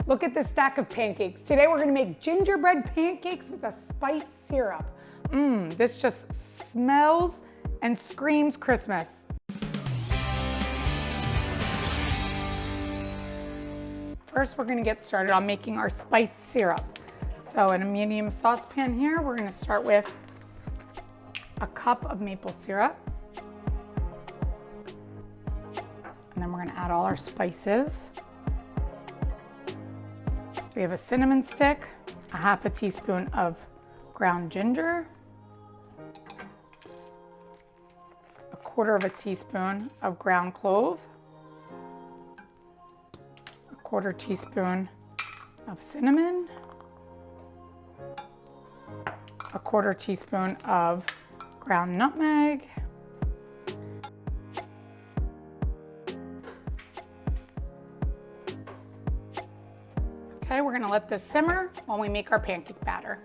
Look at this stack of pancakes. Today we're gonna make gingerbread pancakes with a spiced syrup. This just smells and screams Christmas. First, we're gonna get started on making our spiced syrup. So in a medium saucepan here, we're gonna start with a cup of maple syrup. And then we're gonna add all our spices. We have a cinnamon stick, a half a teaspoon of ground ginger, a quarter of a teaspoon of ground clove, a quarter teaspoon of cinnamon, a quarter teaspoon of ground nutmeg, okay, we're gonna let this simmer while we make our pancake batter.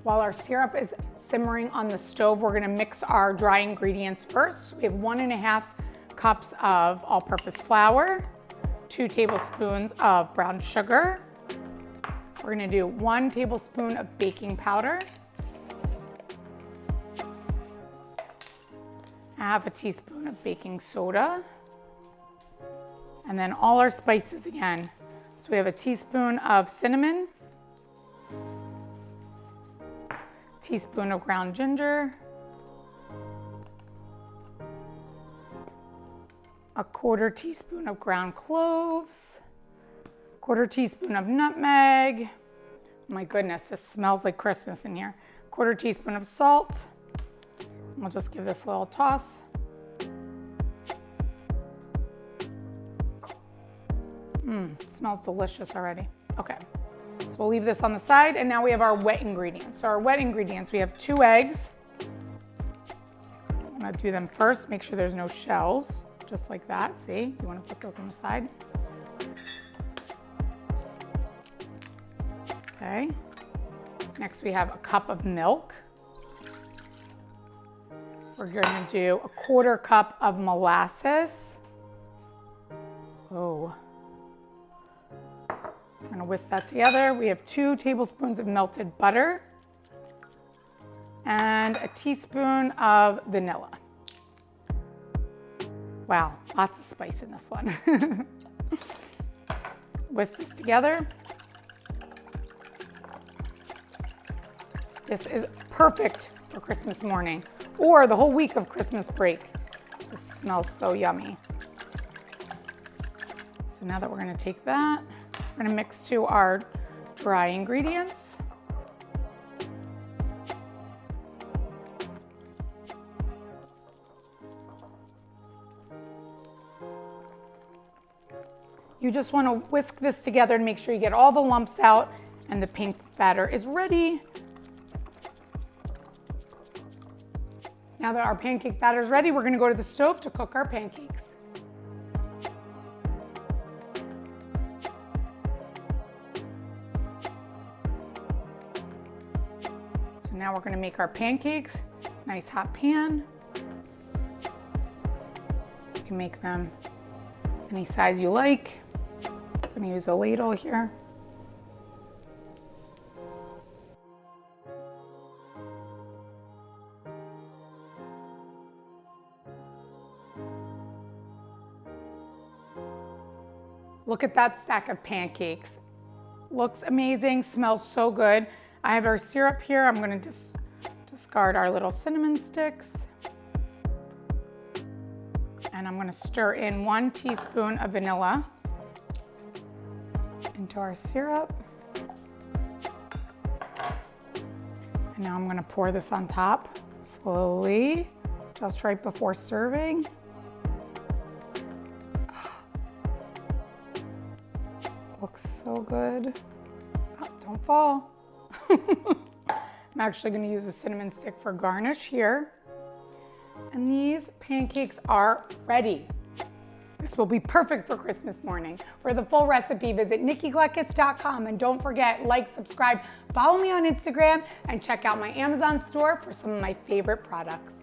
While our syrup is simmering on the stove, we're gonna mix our dry ingredients first. We have 1.5 cups of all-purpose flour, 2 tablespoons of brown sugar. We're gonna do 1 tablespoon of baking powder, half a teaspoon of baking soda, and then all our spices again. So we have a teaspoon of cinnamon, teaspoon of ground ginger, a quarter teaspoon of ground cloves, quarter teaspoon of nutmeg. Oh my goodness, this smells like Christmas in here. Quarter teaspoon of salt. We'll just give this a little toss. It smells delicious already. Okay, so we'll leave this on the side, and now we have our wet ingredients. So our wet ingredients, we have 2 eggs. I'm gonna do them first, make sure there's no shells, just like that, see? You wanna put those on the side. Okay, next we have a cup of milk. We're gonna do a quarter cup of molasses. Oh. I'm gonna whisk that together. We have 2 tablespoons of melted butter and a teaspoon of vanilla. Wow, lots of spice in this one. Whisk this together. This is perfect for Christmas morning or the whole week of Christmas break. This smells so yummy. So now that we're gonna take that, we're gonna mix to our dry ingredients. You just wanna whisk this together and make sure you get all the lumps out and the pink batter is ready. Now that our pancake batter is ready, we're gonna go to the stove to cook our pancakes. So now we're gonna make our pancakes. Nice hot pan. You can make them any size you like. I'm gonna use a ladle here. Look at that stack of pancakes. Looks amazing, smells so good. I have our syrup here. I'm gonna just discard our little cinnamon sticks. And I'm gonna stir in 1 teaspoon of vanilla into our syrup. And now I'm gonna pour this on top slowly, just right before serving. Looks so good. Oh, don't fall. I'm actually gonna use a cinnamon stick for garnish here. And these pancakes are ready. This will be perfect for Christmas morning. For the full recipe, visit nikkigleckis.com, and don't forget, like, subscribe, follow me on Instagram, and check out my Amazon store for some of my favorite products.